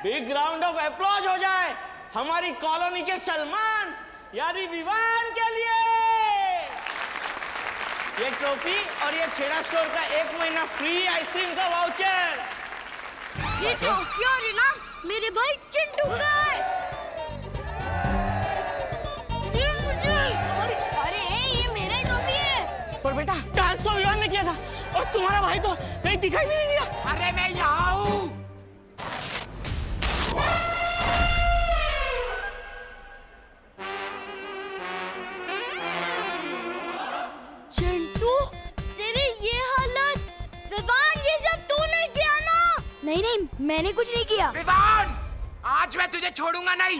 Big round of applause हो जाए हमारी कॉलोनी के सलमान यानी विवान के लिए। ये ट्रॉफी और ये छेड़ा स्टोर का 1 महीना फ्री आइसक्रीम का वाउचर। ये ट्रॉफी और इनाम मेरे भाई चिंटू का है। ये मुझे। अरे ये मेरा ट्रॉफी है। पर बेटा डांस तो विवान ने किया था और तुम्हारा भाई तो कहीं दिखाई भी नहीं दिया। अरे मैं यहाँ हूँ। चिंटू तेरी ये हालत विवान ये सब तूने किया ना? नहीं मैंने कुछ नहीं किया। विवान आज मैं तुझे छोड़ूंगा नहीं।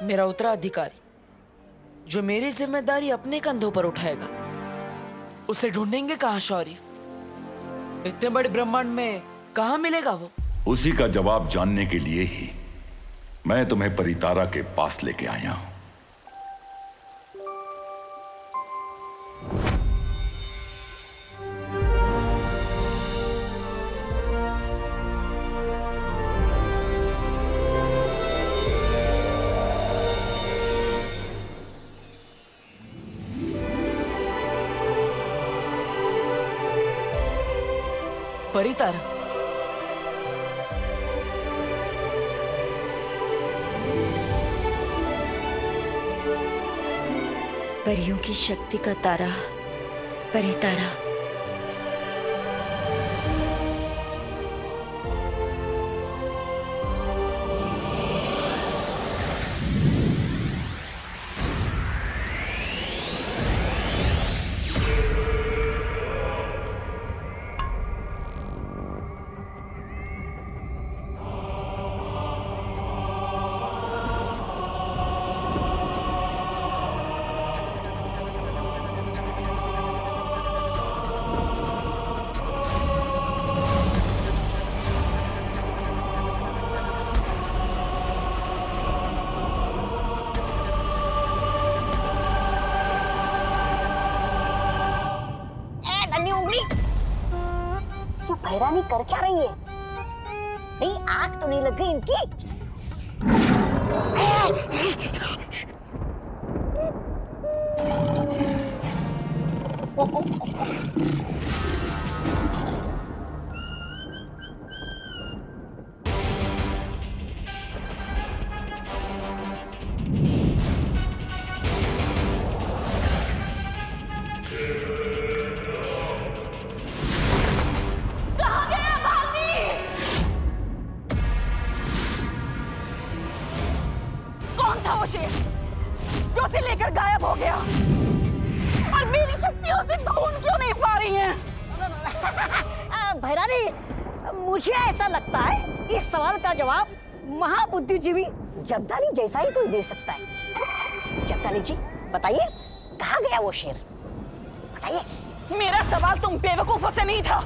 मेरा उत्तराधिकारी जो मेरी जिम्मेदारी अपने कंधों पर उठाएगा उसे ढूंढेंगे कहाँ शौर्य? इतने बड़े ब्रह्मांड में कहाँ मिलेगा वो? उसी का जवाब जानने के लिए ही मैं तुम्हें परितारा के पास लेके आया हूं। परितारा, परियों की शक्ति का तारा परितारा। हैरानी कर क्या रही है? नहीं आग तो नहीं लग गई इनकी? जो उसे लेकर गायब हो गया और मेरी शक्तियां उसे ढूंढ क्यों नहीं पा रही हैं? भैरानी, मुझे ऐसा लगता है इस सवाल का जवाब महाबुद्धिजीवी जब्दाली जैसा ही कोई दे सकता है। जब्दाली जी बताइए, कहाँ गया वो शेर? बताइए। मेरा सवाल तुम बेवकूफों से नहीं था।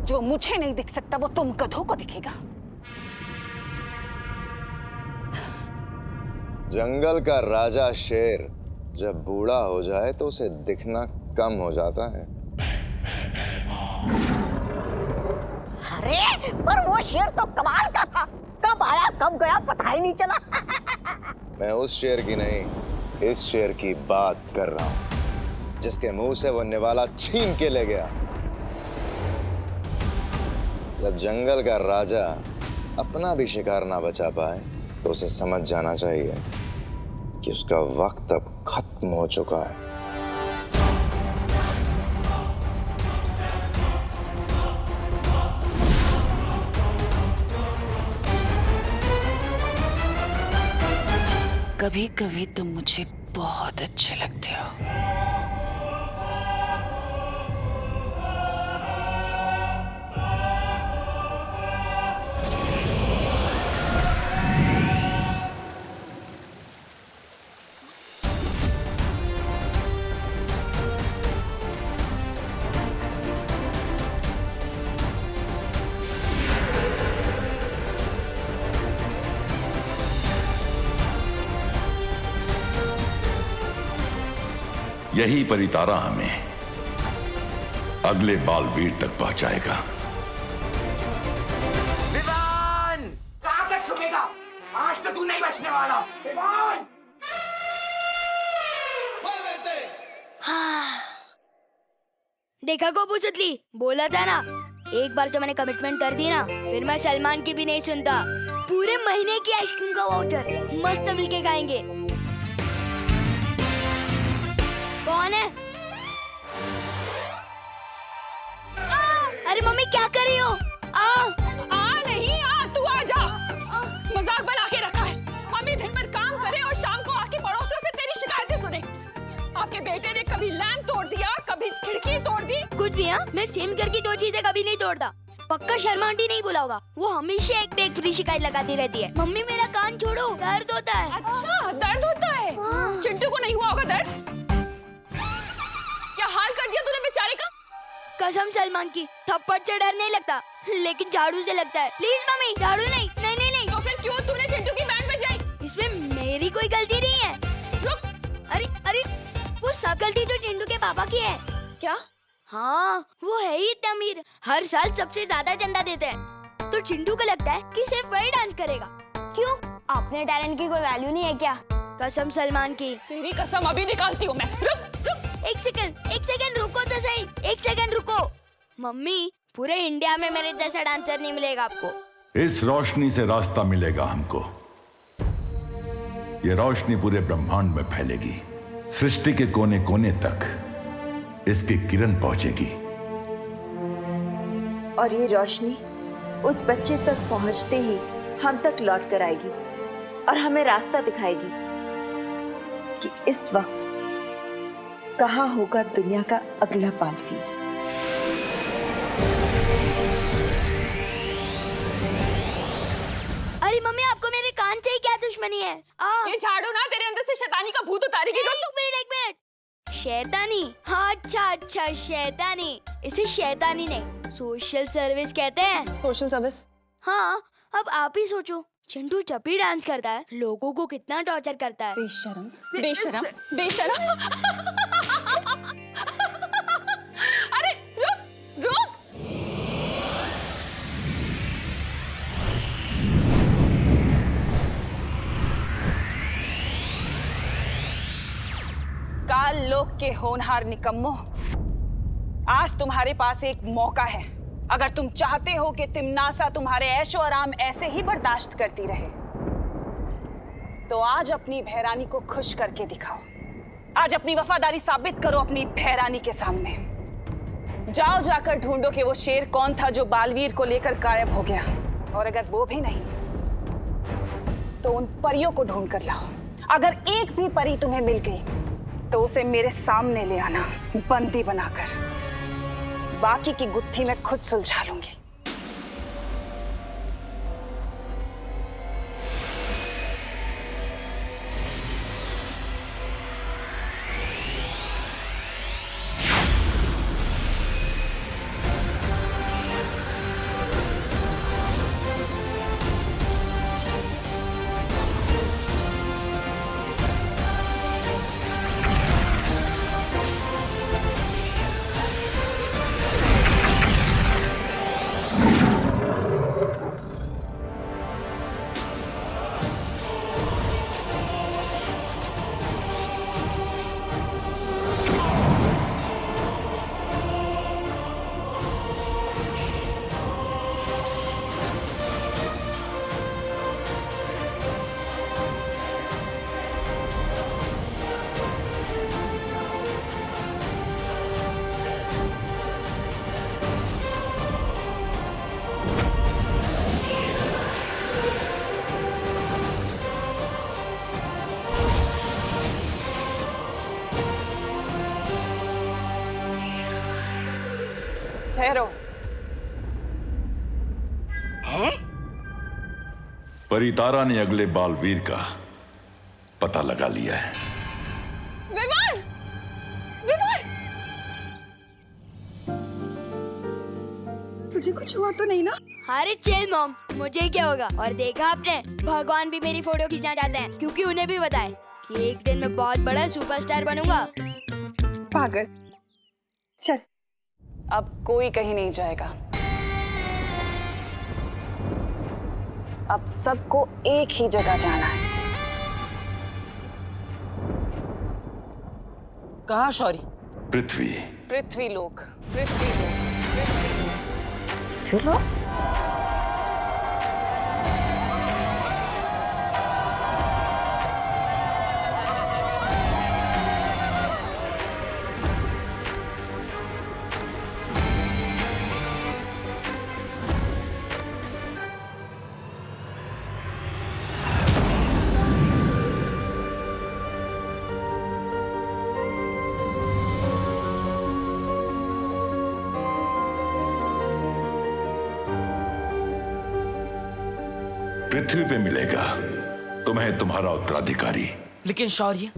जो मुझे नहीं दिख सकता वो तुम गधों को दिखेगा। जंगल का राजा शेर जब बूढ़ा हो जाए तो उसे दिखना कम हो जाता है। अरे पर वो शेर तो कमाल का था, कब आया कब गया पता ही नहीं चला। मैं उस शेर की नहीं, इस शेर की बात कर रहा हूं जिसके मुंह से वो निवाला छीन के ले गया। जब जंगल का राजा अपना भी शिकार ना बचा पाए तो उसे समझ जाना चाहिए कि उसका वक्त अब खत्म हो चुका है। कभी कभी तुम मुझे बहुत अच्छे लगते हो। यही परितारा हमें अगले बालवीर तक पहुंचाएगा। विवान! कहाँ तक छुपेगा? आज तो तू नहीं बचने वाला। विवान! देखा को पुचतली, बोला था ना, एक बार जो मैंने कमिटमेंट कर दी ना, फिर मैं सलमान की भी नहीं सुनता। पूरे महीने की आइसक्रीम का वाउचर मस्त मिलके खाएंगे। कौन है? अरे मम्मी क्या कर रही हो? नहीं तू आ जा। मजाक बना के रखा है। मम्मी दिन भर काम करे और शाम को आके पड़ोसियों से तेरी शिकायतें सुने। आपके बेटे ने कभी लैंप तोड़ दिया, कभी खिड़की तोड़ दी। कुछ भी हाँ, मैं सेम करके दो चीजें कभी नहीं तोड़ता। पक्का शर्मा आंटी नहीं बोला होगा, वो हमेशा एक पे एक फ्री शिकायत लगाती रहती है। मम्मी मेरा कान छोड़ो, दर्द होता है। अच्छा दर्द होता है? हाँ। चिंटू को नहीं हुआ होगा दर्द? क्या हाल कर दिया तूने बेचारे का? कसम सलमान की, थप्पड़ से डर नहीं लगता, लेकिन झाड़ू से लगता है। प्लीज मम्मी, झाड़ू नहीं। नहीं नहीं नहीं। तो फिर क्यों तूने चिंटू की बैंड बजाई? इसमें मेरी कोई गलती नहीं है। रुक। अरे अरे, वो सब गलती तो चिंटू के पापा की है। क्या? हाँ, वो है ही इतना अमीर, हर साल सबसे ज्यादा चंदा देते हैं। तो चिंटू को लगता है कि सिर्फ वही डांस करेगा। क्यों? अपने टैलेंट की कोई वैल्यू नहीं है क्या? कसम सलमान की। तेरी कसम अभी निकालती हूँ मैं। रुक रुक। एक सेकंड रुको तो सही। एक सेकंड रुको। मम्मी, पूरे इंडिया में मेरे जैसा डांसर नहीं मिलेगा आपको। इस रोशनी से रास्ता मिलेगा हमको। ये रोशनी पूरे ब्रह्मांड में फैलेगी, सृष्टि के कोने कोने तक इसकी किरण पहुंचेगी। और ये रोशनी उस बच्चे तक पहुंचते ही हम तक लौट कर आएगी और हमें रास्ता दिखाएगी कि इस वक्त कहाँ होगा दुनिया का अगला बालवीर। अरे मम्मी, आपको मेरे कान से ही क्या दुश्मनी है? ये झाड़ू ना तेरे अंदर से शैतानी का भूत उतारेगी। एक मिनट। शैतानी? हाँ, अच्छा शैतानी। इसे शैतानी नहीं, सोशल सर्विस कहते हैं। Social service? हाँ, अब आप ही सोचो, चिंटू जब भी डांस करता है लोगों को कितना टॉर्चर करता है। बेशरम बेशरम बेशरम। अरे रुक रुक। काल लोक के होनहार निकम्मो, आज तुम्हारे पास एक मौका है। अगर तुम चाहते हो कि तिमनासा तुम्हारे ऐशो आराम ऐसे ही बर्दाश्त करती रहे, तो आज अपनी भैरानी को खुश करके दिखाओ। आज अपनी वफादारी साबित करो अपनी भैरानी के सामने। जाओ जाकर ढूंढो कि वो शेर कौन था जो बालवीर को लेकर गायब हो गया, और अगर वो भी नहीं तो उन परियों को ढूंढ कर लाओ। अगर एक भी परी तुम्हें मिल गई तो उसे मेरे सामने ले आना, बंदी बनाकर। बाकी की गुत्थी मैं खुद सुलझा लूंगी। ठहरो। परितारा ने अगले बालवीर का पता लगा लिया है। विवान! विवान! तुझे कुछ हुआ तो नहीं ना? अरे चिल मॉम, मुझे क्या होगा। और देखा आपने, भगवान भी मेरी फोटो खींचना चाहते हैं, क्योंकि उन्हें भी पता है कि एक दिन मैं बहुत बड़ा सुपरस्टार बनूंगा। पागल। चल, अब कोई कहीं नहीं जाएगा। अब सबको एक ही जगह जाना है। कहाँ शौर्य? पृथ्वी। पृथ्वीलोक, पृथ्वीलोक, पृथ्वीलोक। चलो पृथ्वी पे मिलेगा तुम्हें तुम्हारा उत्तराधिकारी। लेकिन शौर्य,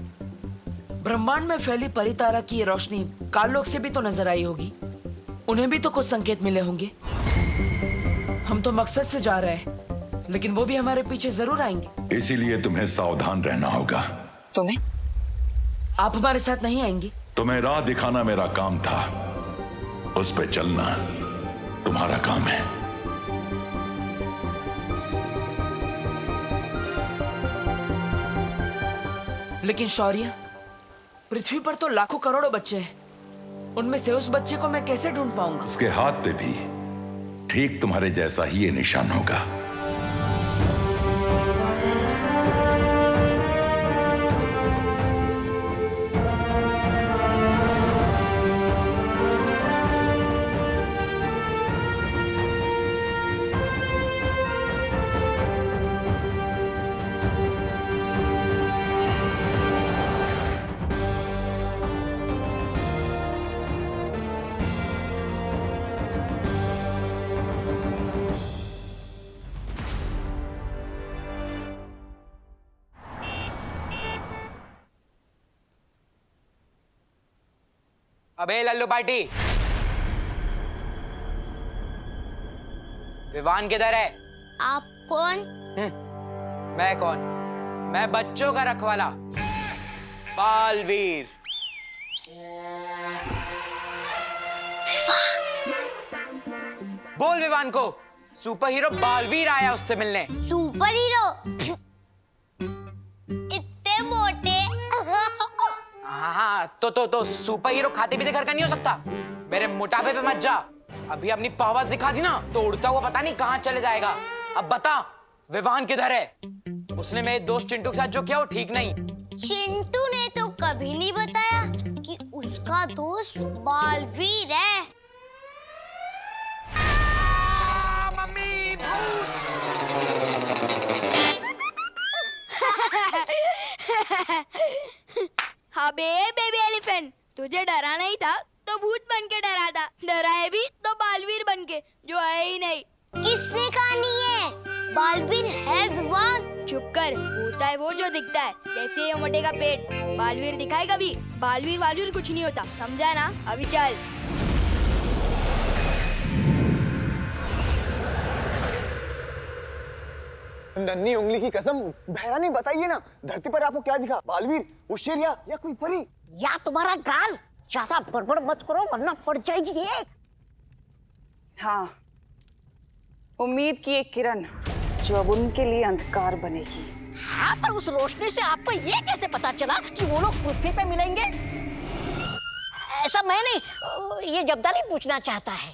ब्रह्मांड में फैली परितारा की ये रोशनी काललोक से भी तो नजर आई होगी। उन्हें भी तो कुछ संकेत मिले होंगे। हम तो मकसद से जा रहे हैं, लेकिन वो भी हमारे पीछे जरूर आएंगे। इसीलिए तुम्हें सावधान रहना होगा। तुम्हें? आप हमारे साथ नहीं आएंगे? तुम्हें राह दिखाना मेरा काम था, उस पे चलना तुम्हारा काम है। लेकिन शौर्य, पृथ्वी पर तो लाखों करोड़ों बच्चे हैं। उनमें से उस बच्चे को मैं कैसे ढूंढ पाऊंगा? उसके हाथ पे भी ठीक तुम्हारे जैसा ही ये निशान होगा। अबे लल्लू पार्टी, विवान किधर है? आप कौन? मैं कौन? मैं बच्चों का रखवाला, बालवीर। बोल विवान को, सुपर हीरो बालवीर आया उससे मिलने। Super hero? इतने मोटे? हाँ, तो सुपर हीरो खाते पीते घर का नहीं हो सकता। मेरे मोटापे पे मत जा। अभी अपनी पावर दिखा दी ना तो उड़ता हुआ पता नहीं कहाँ चले जाएगा। अब बता, विवान किधर है? उसने मेरे दोस्त चिंटू के साथ जो किया वो ठीक नहीं। चिंटू ने तो कभी नहीं बताया कि उसका दोस्त बालवीर है। मम्मी, हाँ बे बेबी एलिफेंट, तुझे डरा नहीं था तो भूत बन के डरा था। डराए भी तो बालवीर बन के, जो है ही नहीं। किसने कहा नहीं है? बालवीर है विवान। चुप कर, होता है वो जो दिखता है। जैसे ये मोटे का पेट, बालवीर दिखाए कभी? बालवीर कुछ नहीं होता, समझा ना? अभी चल। नन्ही उंगली की कसम, भैरानी बताइए ना, धरती पर आपको क्या दिखा? बालवीर, वो शेर या कोई परी? या तुम्हारा गाल? ज्यादा बड़बड़ मत करो वरना पड़ जाएगी एक। हाँ, उम्मीद की एक किरण जो अब उनके लिए अंधकार बनेगी। हाँ, पर उस रोशनी से आपको ये कैसे पता चला कि वो लोग पृथ्वी पे मिलेंगे? ऐसा मैं नहीं, ये जब्दाली पूछना चाहता है।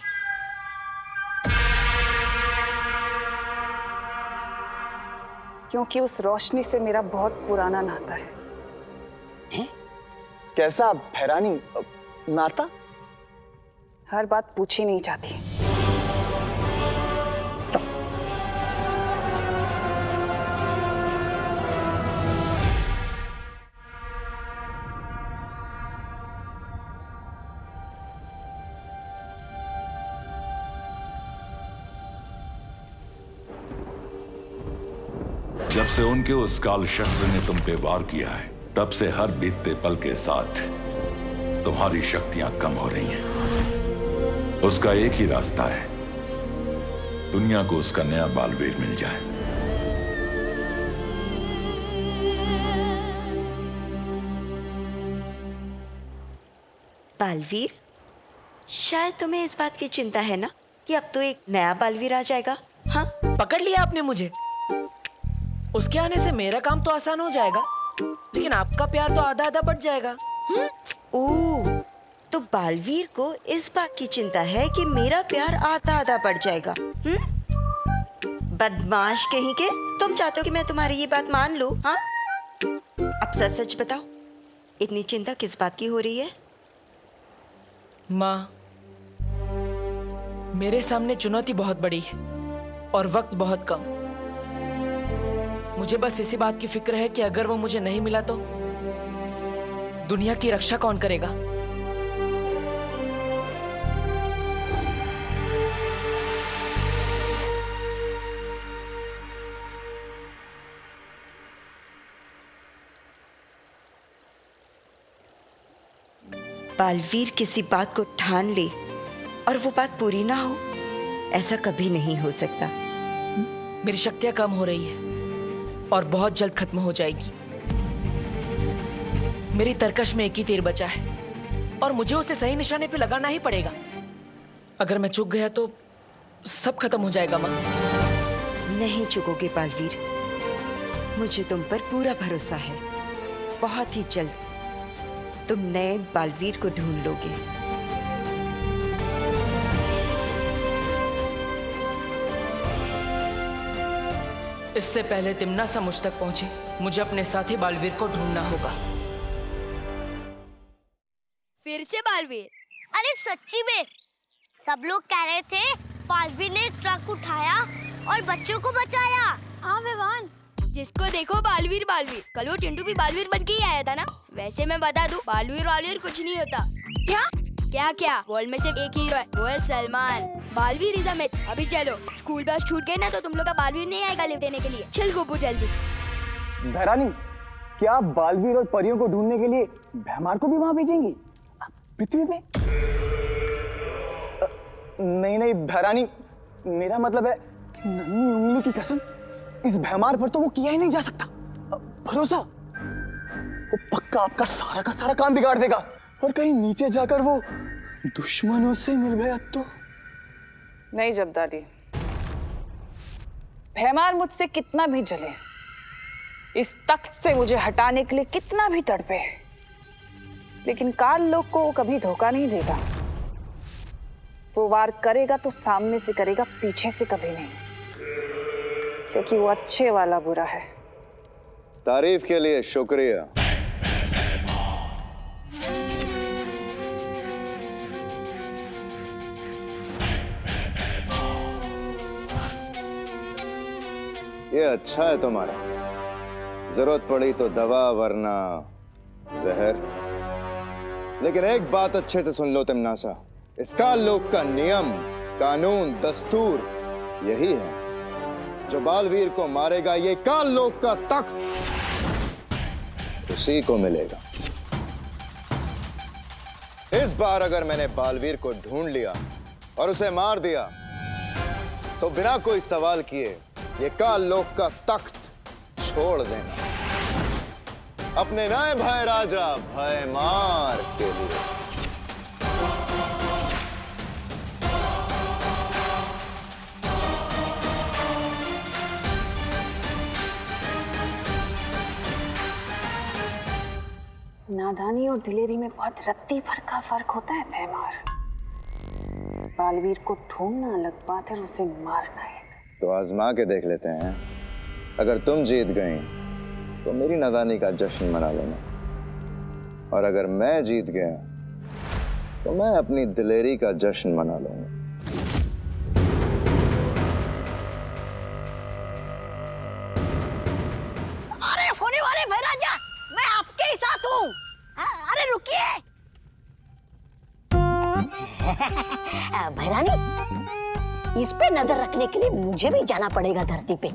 क्योंकि उस रोशनी से मेरा बहुत पुराना नाता है। कैसा भैरानी नाता? हर बात पूछी नहीं जाती। जब से उनके उस काल शस्त्र ने तुम पे वार किया है, तब से हर बीतते पल के साथ तुम्हारी शक्तियां कम हो रही हैं। उसका एक ही रास्ता है, दुनिया को उसका नया बालवीर मिल जाए। बालवीर, शायद तुम्हें इस बात की चिंता है ना कि अब तो एक नया बालवीर आ जाएगा। हाँ, पकड़ लिया आपने मुझे। उसके आने से मेरा काम तो आसान हो जाएगा, लेकिन आपका प्यार तो आधा आधा बढ़ जाएगा। ओह, तो बालवीर को इस बात की चिंता है कि मेरा प्यार आधा आधा बढ़ जाएगा। बदमाश कहीं के, तुम चाहते हो कि मैं तुम्हारी ये बात मान लूं? हाँ, अब सच सच बताओ, इतनी चिंता किस बात की हो रही है? माँ, मेरे सामने चुनौती बहुत बड़ी है और वक्त बहुत कम। मुझे बस इसी बात की फिक्र है कि अगर वो मुझे नहीं मिला तो दुनिया की रक्षा कौन करेगा? बालवीर किसी बात को ठान ले और वो बात पूरी ना हो, ऐसा कभी नहीं हो सकता। मेरी शक्तियां कम हो रही है और बहुत जल्द खत्म हो जाएगी। मेरी तरकश में एक ही तीर बचा है और मुझे उसे सही निशाने पे लगाना ही पड़ेगा। अगर मैं चूक गया तो सब खत्म हो जाएगा माँ। नहीं चुकोगे बालवीर, मुझे तुम पर पूरा भरोसा है। बहुत ही जल्द तुम नए बालवीर को ढूंढ लोगे। इससे पहले तिम्नासा मुझ तक पहुंचे, मुझे अपने साथी बालवीर को ढूंढना होगा। फिर से बालवीर? अरे सच्ची में सब लोग कह रहे थे बालवीर ने एक ट्रक उठाया और बच्चों को बचाया। हाँ विवान, जिसको देखो बालवीर बालवीर। कल वो चिंटू भी बालवीर बन के ही आया था ना। वैसे मैं बता दूं, बालवीर वालवीर कुछ नहीं होता। क्या क्या क्या, वर्ल्ड में सिर्फ एक हीरो है, वो है Salman. Baalveer is a myth. अभी चलो, स्कूल बस छूट गई ना तो तुम लोग का बालवीर नहीं आएगा लिफ्ट देने के लिए। चल गोपू जल्दी। भैरानी, क्या आप बालवीर और परियों को ढूंढने के लिए भैमार को भी वहां भेजेंगी पृथ्वी में? नहीं नहीं भैरानी, मेरा मतलब है कि नन्ही उंगली की कसम, इस भैमार पर तो वो किया ही नहीं जा सकता। भरोसा, वो पक्का आपका सारा का सारा काम बिगाड़ देगा और कहीं नीचे जाकर वो दुश्मनों से मिल गया तो। नहीं जब्दाली, भैमार मुझसे कितना भी जले, इस तख्त से मुझे हटाने के लिए कितना भी तड़पे, लेकिन काल लोग को वो कभी धोखा नहीं देगा। वो वार करेगा तो सामने से करेगा, पीछे से कभी नहीं, क्योंकि वो अच्छे वाला बुरा है। तारीफ के लिए शुक्रिया। ये अच्छा है तुम्हारा, जरूरत पड़ी तो दवा वरना जहर। लेकिन एक बात अच्छे से सुन लो तिम्नासा, इस काल लोक का नियम, कानून, दस्तूर यही है, जो बालवीर को मारेगा ये काल लोक का तख्त उसी को मिलेगा। इस बार अगर मैंने बालवीर को ढूंढ लिया और उसे मार दिया तो बिना कोई सवाल किए ये काल लोक का तख्त छोड़ देना अपने नए भाई राजा भयमार के लिए। नादानी और दिलेरी में बहुत रत्ती भर का फर्क होता है भैमार। बालवीर को ढूंढना अलग बात है, उसे मारना है। तो आजमा के देख लेते हैं, अगर तुम जीत गई तो मेरी नादानी का जश्न मना लेना, और अगर मैं जीत गया तो मैं अपनी दिलेरी का जश्न मना लूंगा। अरे होने वाले भाई राजा, मैं आपके ही साथ हूँ। अरे रुकिए। भैरानी, इस पे नजर रखने के लिए मुझे भी जाना पड़ेगा धरती पे।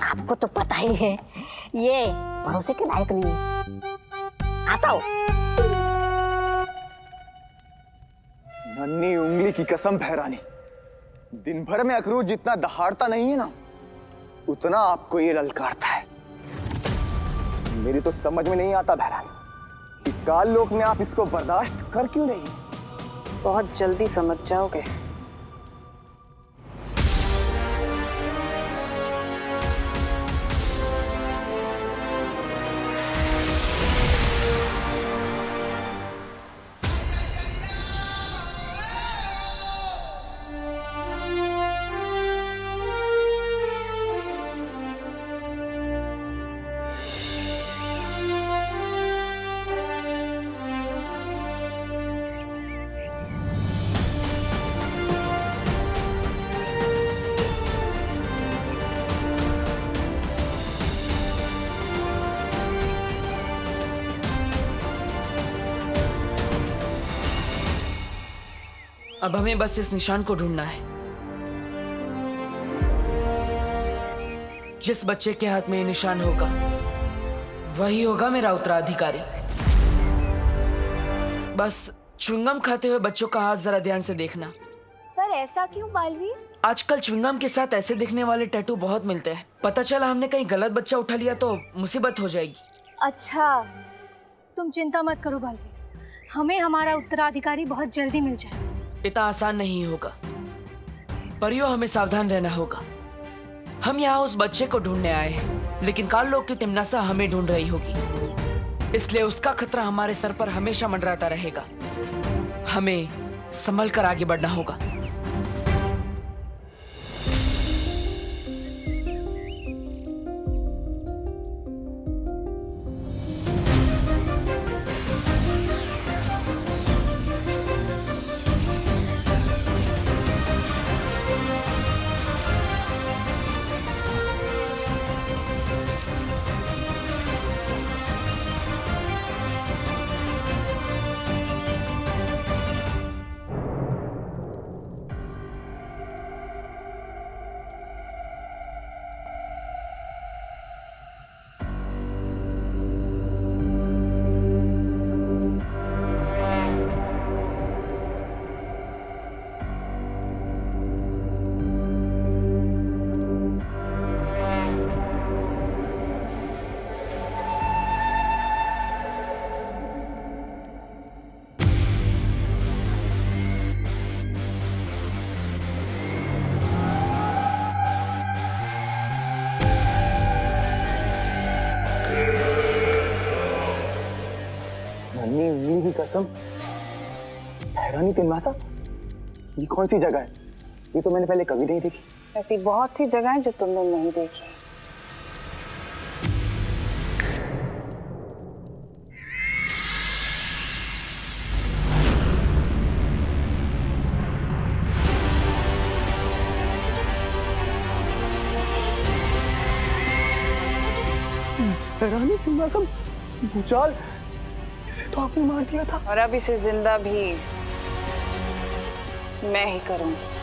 आपको तो पता ही है ये भरोसे के लायक नहीं है। आता हूँ। नन्ही उंगली की कसम भैरानी, दिन भर में अखरूट जितना दहाड़ता नहीं है ना, उतना आपको ये ललकारता है। मेरी तो समझ में नहीं आता भैरानी कि काल लोक में आप इसको बर्दाश्त कर क्यों नहीं? बहुत जल्दी समझ जाओगे। अब हमें बस इस निशान को ढूंढना है। जिस बच्चे के हाथ में ये निशान होगा वही होगा मेरा उत्तराधिकारी। बस च्युइंगम खाते हुए बच्चों का हाथ जरा ध्यान से देखना। पर ऐसा क्यों बालवीर? आजकल च्युइंगम के साथ ऐसे दिखने वाले टैटू बहुत मिलते हैं। पता चला हमने कहीं गलत बच्चा उठा लिया तो मुसीबत हो जाएगी। अच्छा, तुम चिंता मत करो बालवीर, हमें हमारा उत्तराधिकारी बहुत जल्दी मिल जाए। इतना आसान नहीं होगा परियों, हमें सावधान रहना होगा। हम यहाँ उस बच्चे को ढूंढने आए हैं, लेकिन काल लोक की तिमनासा हमें ढूंढ रही होगी, इसलिए उसका खतरा हमारे सर पर हमेशा मंडराता रहेगा। हमें संभल कर आगे बढ़ना होगा। नन्ही उंगली की कसम, हैरानी तिमनासा, ये कौन सी जगह है? ये तो मैंने पहले कभी नहीं देखी। ऐसी बहुत सी जगह हैं जो तुमने नहीं देखी। हैरानी तिमनासा, भूचाल, इसे तो आपने मार दिया था। और अब इसे जिंदा भी मैं ही करूंगी।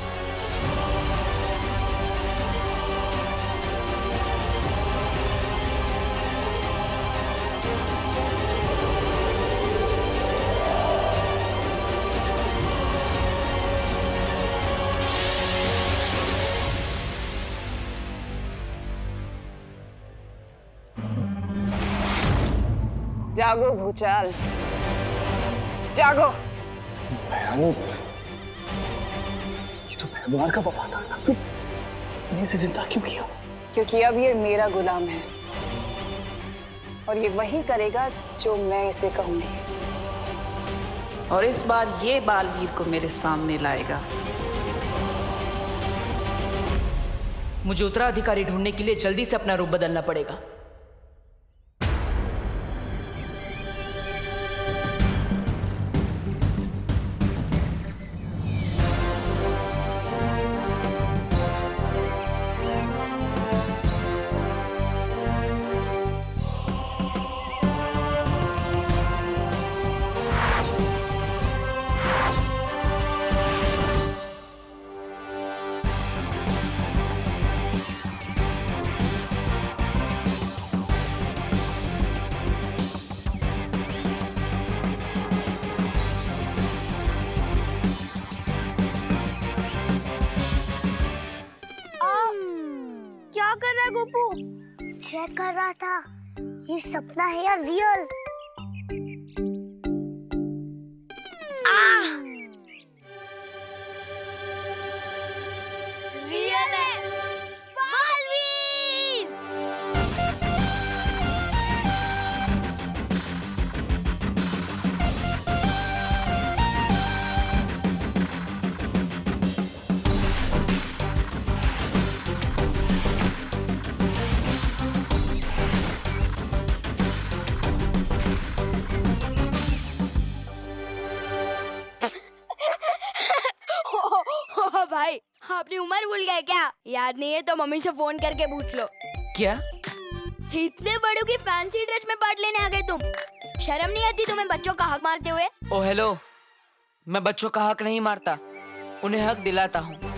जागो भूचाल, जागो। हैरानी, ये तो भैमार का वफादार था, फिर मैंने इसे जिंदा क्यों किया? क्योंकि अब ये मेरा गुलाम है और ये वही करेगा जो मैं इसे कहूंगी। और इस बार ये बालवीर को मेरे सामने लाएगा। मुझे उत्तराधिकारी ढूंढने के लिए जल्दी से अपना रूप बदलना पड़ेगा। क्या कर रहा है गोपू? चेक कर रहा था ये सपना है या रियल। अपनी उम्र भूल गए क्या? याद नहीं है तो मम्मी से फोन करके पूछ लो। क्या? इतने बड़ों की फैंसी ड्रेस में पार्ट लेने आ गए तुम? शर्म नहीं आती तुम्हें बच्चों का हक मारते हुए? ओ हेलो, मैं बच्चों का हक नहीं मारता, उन्हें हक दिलाता हूँ।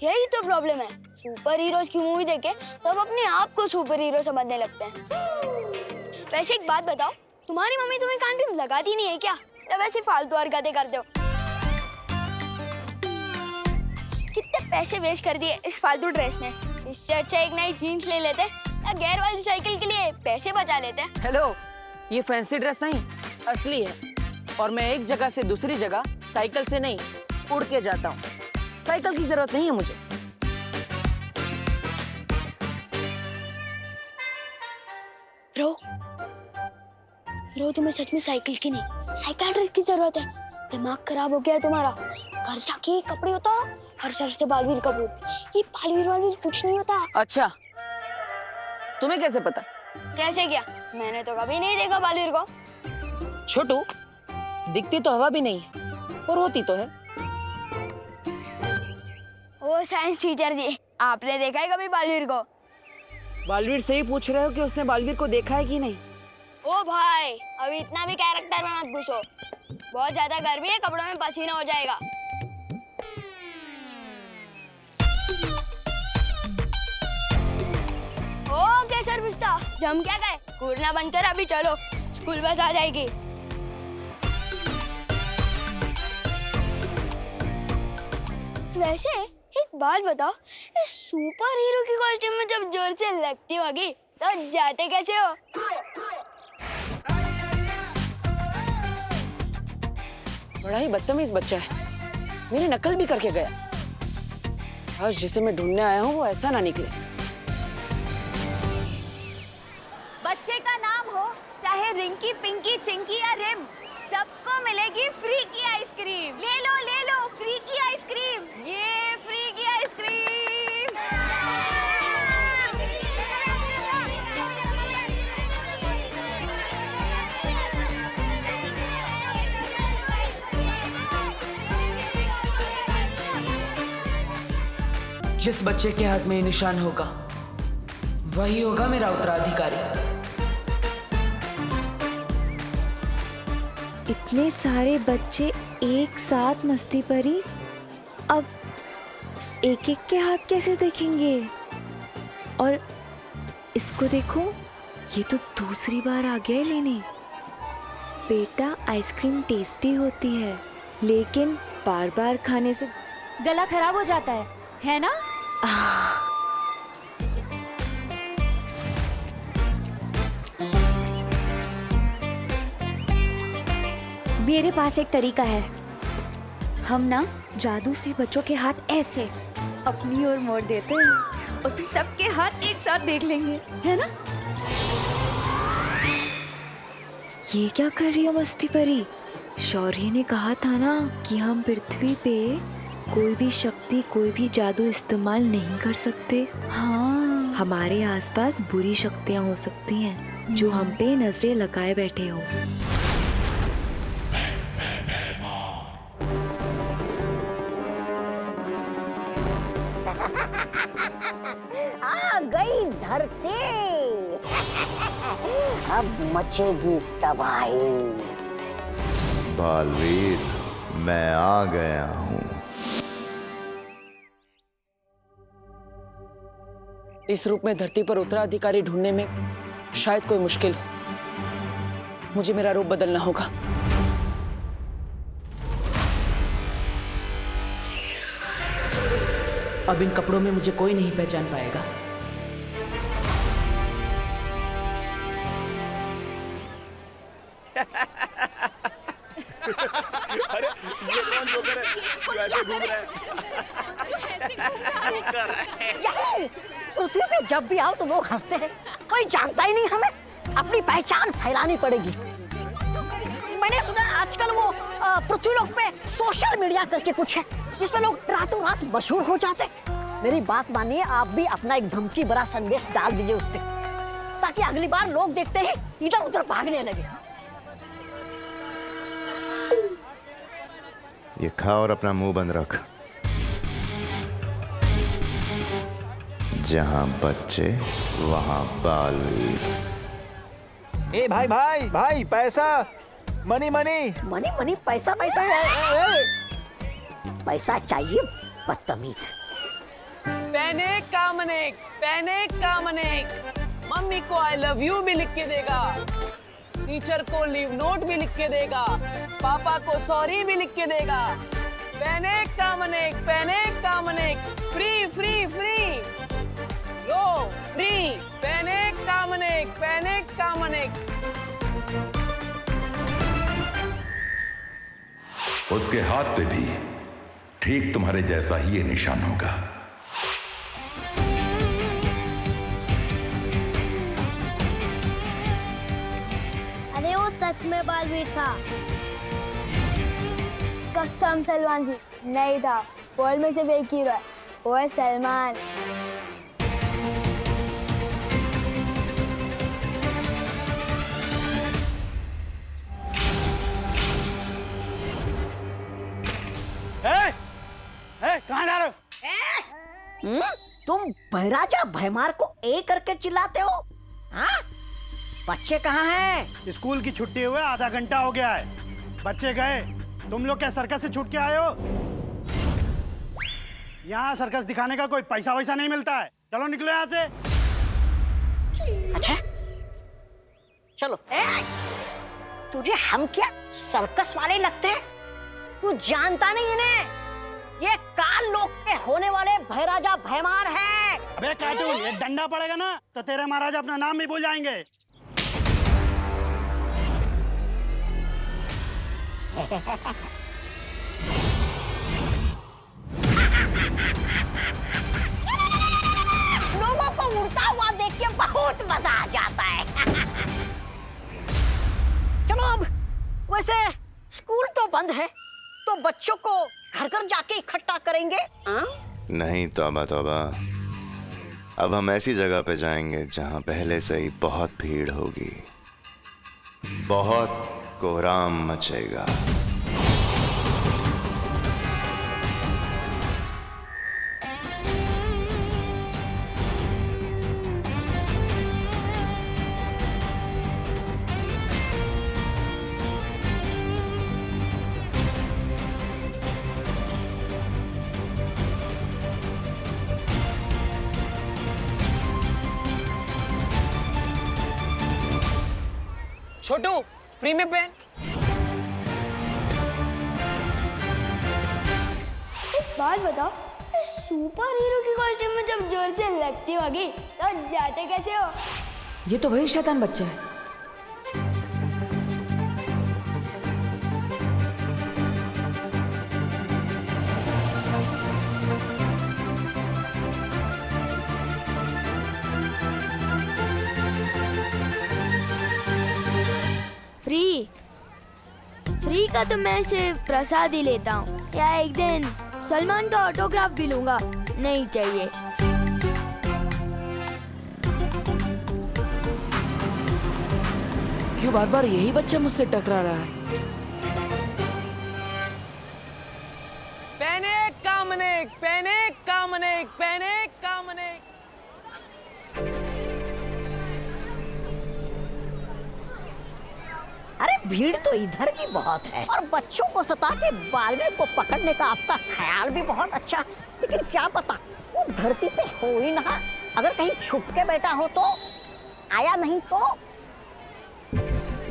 यही तो प्रॉब्लम है, सुपर हीरोज की मूवी देखे तो हम अपने आप को सुपर हीरो समझने लगते हैं। वैसे एक बात बताओ, तुम्हारी मम्मी तुम्हें कान भी लगाती नहीं है क्या, या वैसे फालतू हरकतें करते हो? कितने पैसे वेस्ट कर दिए इस फालतू ड्रेस में, इससे अच्छा एक नई जीन्स ले लेते या गेयर वाली साइकिल के लिए पैसे बचा लेते। हेलो, ये फैंसी ड्रेस नहीं, असली है। और मैं एक जगह से दूसरी जगह साइकिल से नहीं, उड़ के जाता हूँ। साइकिल की जरूरत नहीं है मुझे। रो तुम्हें सच में साइकिल की नहीं, साइकियाट्रिस्ट की जरूरत है। दिमाग खराब हो गया है तुम्हारा। घर जाके कपड़े उतारो, हर शहर से बालवीर कपूर। ये बालवीर कुछ नहीं होता। अच्छा, तुम्हें कैसे पता? कैसे क्या? मैंने तो कभी नहीं देखा बालवीर को। छोटू, दिखती तो हवा भी नहीं है और होती तो है। ओ साइंस टीचर जी, आपने देखा है कभी बालवीर को? बालवीर से ही पूछ रहे हो कि उसने बालवीर को देखा है कि नहीं? ओ भाई, अभी इतना भी कैरेक्टर में मत घुसो। बहुत ज्यादा गर्मी है, कपड़ों में पसीना हो जाएगा। ओ केसर पिस्ता, जम क्या गए? कूदना बंद कर, अभी चलो, स्कूल बस आ जाएगी। वैसे एक बात बताओ, इस सुपर हीरो की कॉस्ट्यूम में जब जोर से लगती होगी तो जाते कैसे हो? बड़ा ही बदतमीज बच्चा है, मेरी नकल भी करके गया। आज जिसे मैं ढूंढने आया हूँ वो ऐसा ना निकले। बच्चे का नाम हो चाहे रिंकी, पिंकी, चिंकी या रिम, सबको मिलेगी फ्री की आइसक्रीम। ले लो फ्री की आइसक्रीम, ये फ्री की आइसक्रीम। जिस बच्चे के हाथ में ये निशान होगा वही होगा मेरा उत्तराधिकारी। इतने सारे बच्चे एक साथ मस्ती परी, अब एक एक के हाथ कैसे देखेंगे? और इसको देखो, ये तो दूसरी बार आ गया है लेने। बेटा, आइसक्रीम टेस्टी होती है, लेकिन बार बार खाने से गला खराब हो जाता है ना? मेरे पास एक तरीका है। हम ना जादू से बच्चों के हाथ ऐसे अपनी ओर मोड़ देते हैं और फिर सबके हाथ एक साथ देख लेंगे, है ना? ये क्या कर रही हो मस्ती परी? शौर्य ने कहा था ना कि हम पृथ्वी पे कोई भी शक्ति, कोई भी जादू इस्तेमाल नहीं कर सकते। हाँ, हमारे आसपास बुरी शक्तियाँ हो सकती हैं जो हम पे नजरें लगाए बैठे हो। आ गई धरती, अब मचेगी तबाही। बालवीर, मैं आ गया हूँ। इस रूप में धरती पर उत्तराधिकारी ढूंढने में शायद कोई मुश्किल हो। मुझे मेरा रूप बदलना होगा। अब इन कपड़ों में मुझे कोई नहीं पहचान पाएगा। अरे ये कौन जोकर है जो ऐसे घूम रहा है? यही पृथ्वी पे जब भी आओ तो लोग हंसते हैं, कोई जानता ही नहीं हमें। अपनी पहचान फैलानी पड़ेगी। मैंने सुना आजकल वो पृथ्वी लोक पे सोशल मीडिया करके कुछ है जिसमें लोग रातों रात मशहूर हो जाते। मेरी बात मानिए, आप भी अपना एक धमकी भरा संदेश डाल दीजिए उस पे, ताकि अगली बार लोग देखते ही इधर उधर भागने लगे। ये खा और अपना मुंह बंद रख। जहां बच्चे वहां बालवीर। ए भाई भाई भाई, पैसा, मनी मनी मनी मनी, पैसा पैसा, पैसा चाहिए बदतमीज। पहने कामनेक मम्मी को आई लव यू भी लिख के देगा, टीचर को लीव नोट भी लिख के देगा, पापा को सॉरी भी लिख के देगा। पहने कामनेक फ्री फ्री फ्री लो फ्री। पहने कामनेक। उसके हाथ पे भी ठीक तुम्हारे जैसा ही ये निशान होगा। अरे वो सच में बालवीर था। कसम सलमान जी, नहीं था। वर्ल्ड में सिर्फ एक हीरो है, वो है सलमान। कहाँ जा रहे हो? तुम बहराजा भैमार को ए करके चिल्लाते हो? हाँ? बच्चे कहाँ हैं? स्कूल की छुट्टी हुए आधा घंटा हो गया है, बच्चे गए। तुम लोग क्या सर्कस से छूट के आए हो? यहाँ सर्कस दिखाने का कोई पैसा वैसा नहीं मिलता है। चलो निकलो यहाँ से। अच्छा चलो। तुझे हम क्या सर्कस वाले लगते हैं? तू जानता नहीं इन्हें, ये काल लोक के होने वाले भैराजा भैमार है। अबे कार्टून, एक डंडा पड़ेगा ना तो तेरे महाराज अपना नाम भी भूल जाएंगे। लोगों को उड़ता हुआ देख के बहुत मजा आ जाता है। चलो अब, वैसे स्कूल तो बंद है, तो बच्चों को घर घर जाके इकट्ठा करेंगे। नहीं तौबा तौबा, अब हम ऐसी जगह पे जाएंगे जहां पहले से ही बहुत भीड़ होगी, बहुत कोहराम मचेगा। छोटू फ्री में पेन। एक बात बताओ, सुपर हीरो की कॉस्ट्यूम में जब जोर से लगती होगी तो जाते कैसे हो? ये तो वही शैतान बच्चा है। फ्री का तो मैं सिर्फ प्रसाद ही लेता हूँ, या एक दिन सलमान का ऑटोग्राफ भी लूंगा। नहीं चाहिए। क्यों बार बार यही बच्चा मुझसे टकरा रहा है? पहने कामनेक। अरे भीड़ तो इधर भी बहुत है, और बच्चों को सता के बालवीर को पकड़ने का आपका ख्याल भी बहुत अच्छा, लेकिन क्या पता वो धरती पे हो ही ना। अगर कहीं छुप के बैठा हो तो, आया नहीं तो।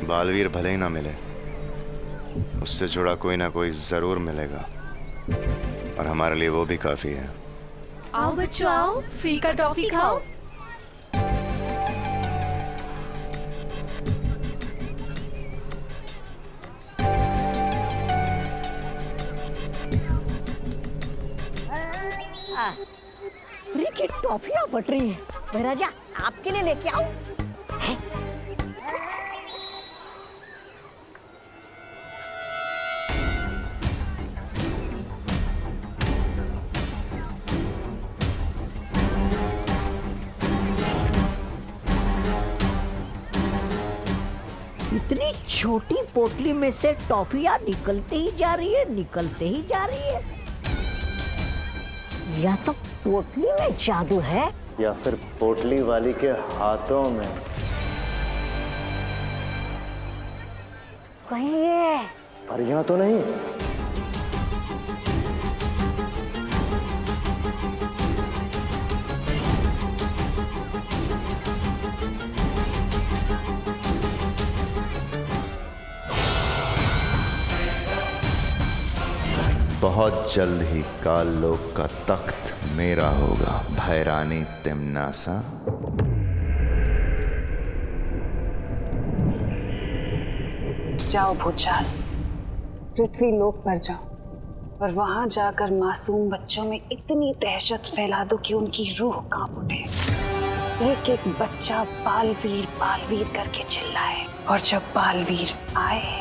बालवीर भले ही ना मिले, उससे जुड़ा कोई ना कोई जरूर मिलेगा, और हमारे लिए वो भी काफी है। आओ बच्चों आओ, फ्री का टॉफी खाओ। फ्री की टॉफियां बट रही है। महाराजा आपके लिए लेके आओ। इतनी छोटी पोटली में से टॉफियां निकलते ही जा रही है, निकलते ही जा रही है। या तो पोटली में जादू है या फिर पोटली वाली के हाथों में। कहीं ये परियां तो नहीं? बहुत जल्द ही काल लोक का तख्त मेरा होगा, भैरानी तिम्नासा। जाओ भूचाल, पृथ्वी लोक पर जाओ और वहां जाकर मासूम बच्चों में इतनी दहशत फैला दो कि उनकी रूह कांप उठे। एक एक बच्चा बालवीर करके चिल्लाए, और जब बालवीर आए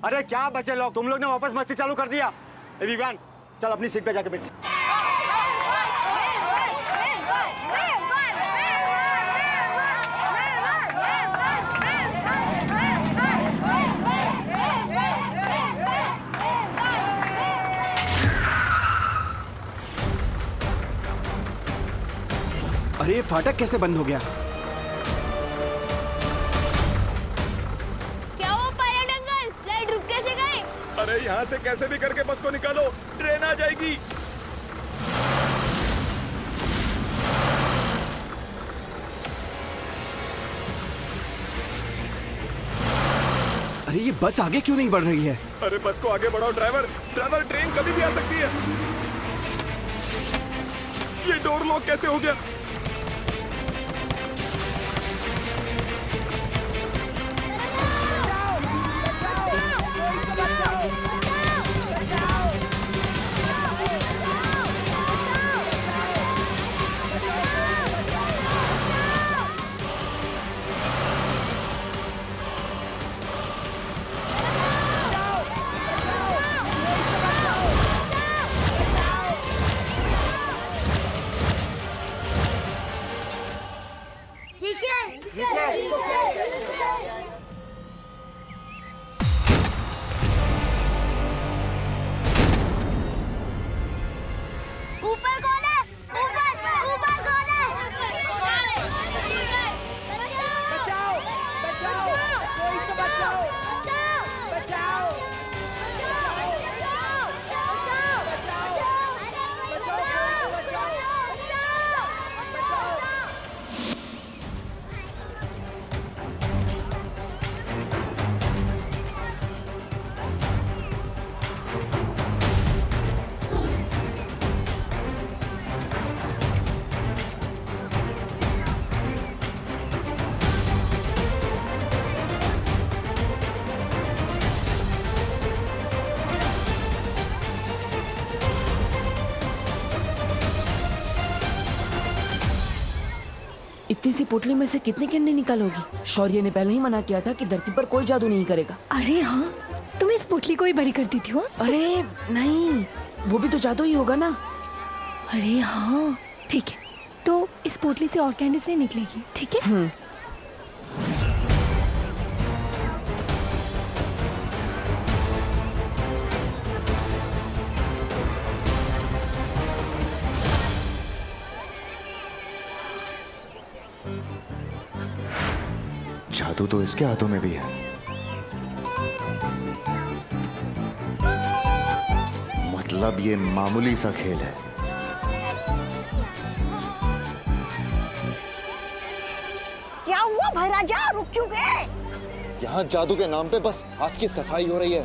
अरे क्या बचे लोग, तुम लोग ने वापस मस्ती चालू कर दिया। विवान चल अपनी सीट पे जाके बैठ। अरे ये फाटक कैसे बंद हो गया? अरे यहाँ से कैसे भी करके बस को निकालो, ट्रेन आ जाएगी। अरे ये बस आगे क्यों नहीं बढ़ रही है? अरे बस को आगे बढ़ाओ ड्राइवर, ट्रेन कभी भी आ सकती है। ये डोर लॉक कैसे हो गया? इतनी सी पोटली में से कितनी किरणें निकालोगी? शौर्य ने पहले ही मना किया था कि धरती पर कोई जादू नहीं करेगा। अरे हाँ, तुम इस पोटली को ही बड़ी कर दी थी। हो? अरे नहीं, वो भी तो जादू ही होगा ना। अरे हाँ ठीक है, तो इस पोटली से और कैंडीज नहीं निकलेगी, ठीक है? जादू तो इसके हाथों में भी है। मतलब ये मामूली सा खेल है। क्या हुआ भाई राजा, रुक क्यों गए? यहाँ जादू के नाम पे बस हाथ की सफाई हो रही है।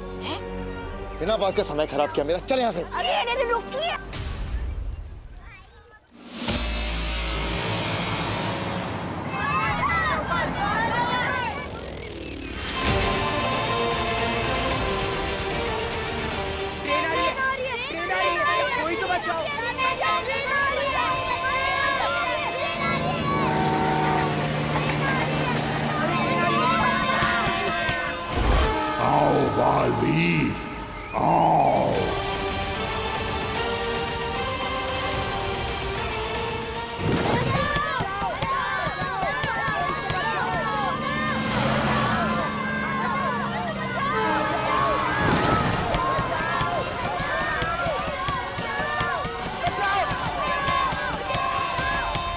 बिना बात का समय खराब किया मेरा, चल यहाँ से। अरे अरे रुकिए। आओ बालवीर, आओ।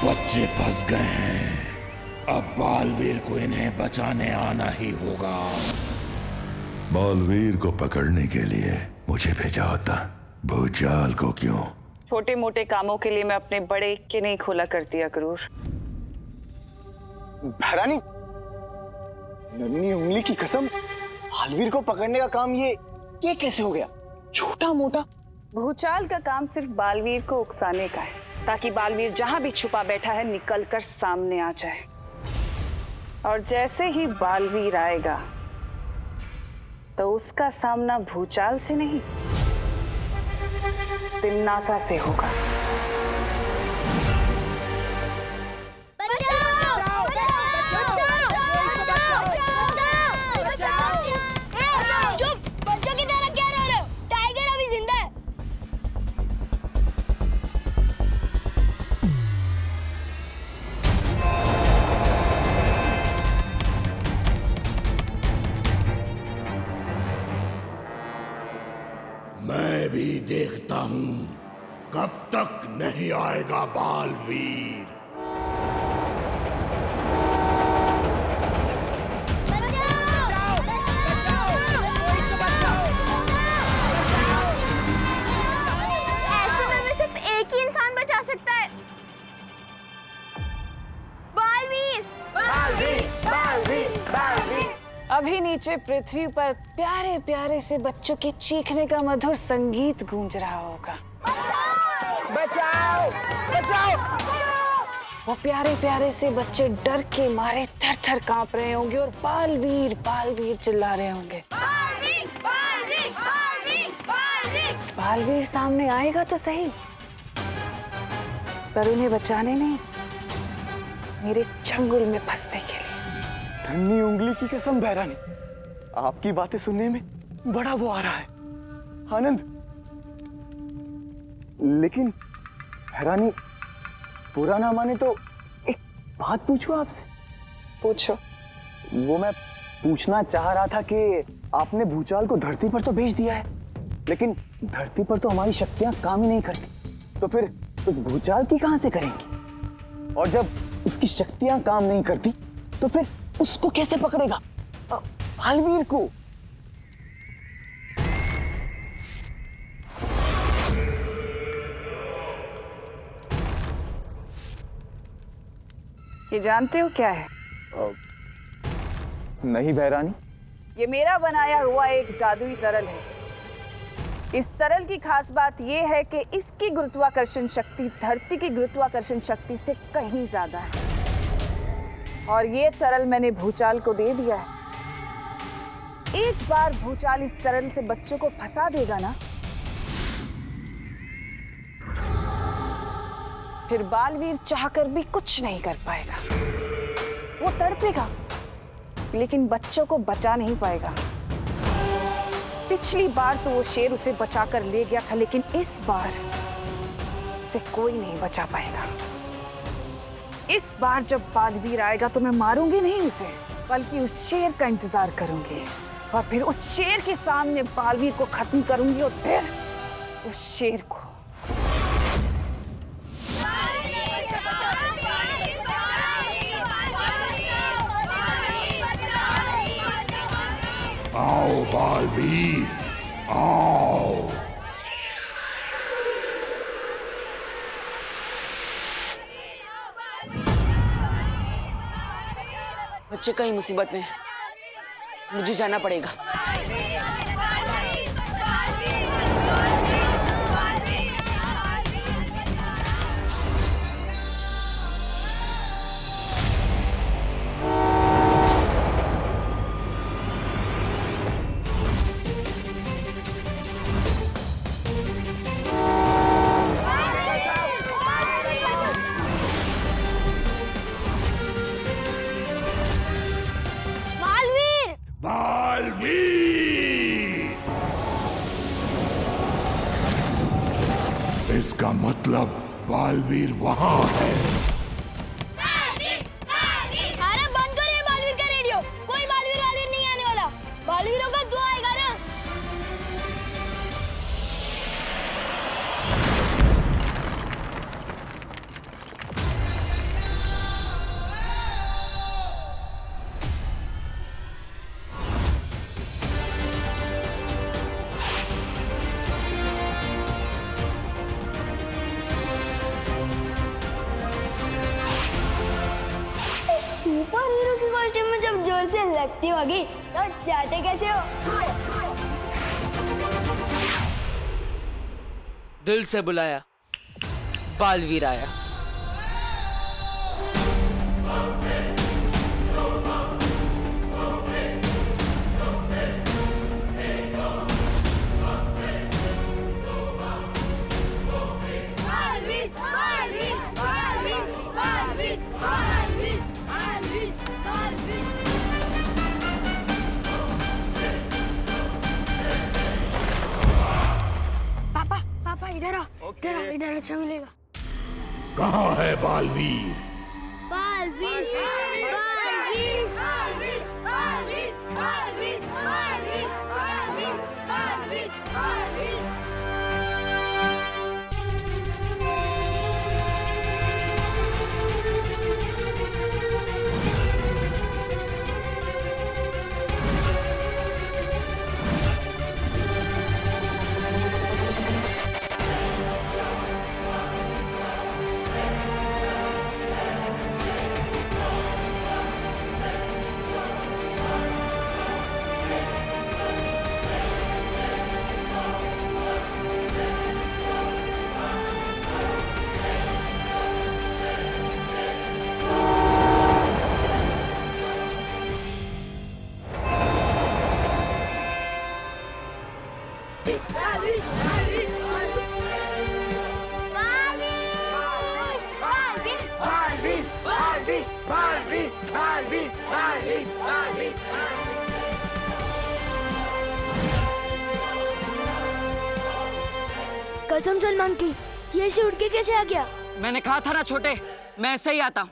बच्चे फंस गए हैं, अब बालवीर को इन्हें बचाने आना ही होगा। बालवीर को पकड़ने के लिए मुझे भेजा होता, भूचाल को क्यों? छोटे मोटे कामों के लिए मैं अपने बड़े के नहीं खोला करती अक्रूर। महारानी, नन्ही उंगली की कसम, बालवीर को पकड़ने का काम ये कैसे हो गया? छोटा मोटा भूचाल का काम सिर्फ बालवीर को उकसाने का है, ताकि बालवीर जहां भी छुपा बैठा है निकलकर सामने आ जाए। और जैसे ही बालवीर आएगा तो उसका सामना भूचाल से नहीं, तिम्नासा से होगा। बच्चों की तरह क्या रो रहे हो? टाइगर अभी जिंदा है। मैं भी देखता हूं कब तक नहीं आएगा बालवीर। ऐसे में सिर्फ एक ही इंसान बचा सकता है। बालवीर, बालवीर, बालवीर, बालवीर। अभी नीचे पृथ्वी पर प्यारे प्यारे से बच्चों के चीखने का मधुर संगीत गूंज रहा होगा। बचाओ, बचाओ। वो प्यारे प्यारे से बच्चे डर के मारे थर थर कांप रहे होंगे और बालवीर बालवीर चिल्ला रहे होंगे। बालवीर, बालवीर, बालवीर, बालवीर। बालवीर सामने आएगा तो सही, पर उन्हें बचाने नहीं, मेरे चंगुल में फंसने के लिए। नन्ही उंगली की कसम बहरानी, आपकी बातें सुनने में बड़ा वो आ रहा है, आनंद। लेकिन बहरानी, बुरा ना माने तो एक बात पूछूं आपसे? पूछो। वो मैं पूछना चाह रहा था कि आपने भूचाल को धरती पर तो भेज दिया है, लेकिन धरती पर तो हमारी शक्तियां काम ही नहीं करती, तो फिर उस भूचाल की कहां से करेंगे? और जब उसकी शक्तियां काम नहीं करती तो फिर उसको कैसे पकड़ेगा, बालवीर को? ये जानते हो क्या है? नहीं बहरानी। ये मेरा बनाया हुआ एक जादुई तरल है। इस तरल की खास बात यह है कि इसकी गुरुत्वाकर्षण शक्ति धरती की गुरुत्वाकर्षण शक्ति से कहीं ज्यादा है। और ये तरल मैंने भूचाल को दे दिया है। एक बार भूचाल इस तरल से बच्चों को फंसा देगा ना, फिर बालवीर चाहकर भी कुछ नहीं कर पाएगा। वो तड़पेगा लेकिन बच्चों को बचा नहीं पाएगा। पिछली बार तो वो शेर उसे बचाकर ले गया था, लेकिन इस बार से कोई नहीं बचा पाएगा। इस बार जब बालवीर आएगा तो मैं मारूंगी नहीं उसे, बल्कि उस शेर का इंतजार करूंगी और फिर उस शेर के सामने बालवीर को खत्म करूंगी और फिर उस शेर को। आओ बालवीर, आओ। बच्चे कहीं मुसीबत में है। मुझे जाना पड़ेगा। इसका मतलब बालवीर वहां है। अरे बंद करो ये बालवीर का रेडियो। कोई बालवीर वालवीर नहीं आने वाला। बालवीरों का दुआ आएगा ना। सुपर हीरो की कॉस्ट्यूम में जब जोर से लगती होगी तो जाते कैसे हो? दिल से बुलाया, बालवीर आया। पापा इधर आओ। इधर अच्छा मिलेगा। कहाँ है बालवीर? बालवीर बालवीर बालवीर बालवीर बालवीर बालवीर बालवीर बालवीर बालवीर। कसम सलमान की, ये ऐसे उड़ के कैसे आ गया? मैंने कहा था ना छोटे, मैं ऐसे ही आता हूँ।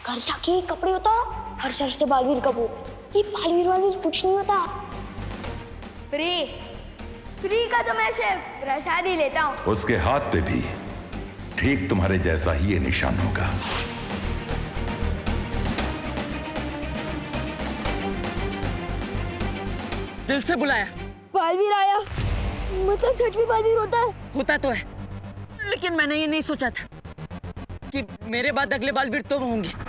घर जाके कपड़े उतारो, हर शहर से बालवीर का बोल। ये बालवीर वालवीर कुछ नहीं होता। फ्री का तो मैं सिर्फ प्रसाद ही लेता हूँ। उसके हाथ पे भी ठीक तुम्हारे जैसा ही ये निशान होगा। दिल से बुलाया, बालवीर आया। मतलब सच में बालवीर होता है? होता तो है, लेकिन मैंने ये नहीं सोचा था कि मेरे बाद अगले बालवीर तुम होंगे।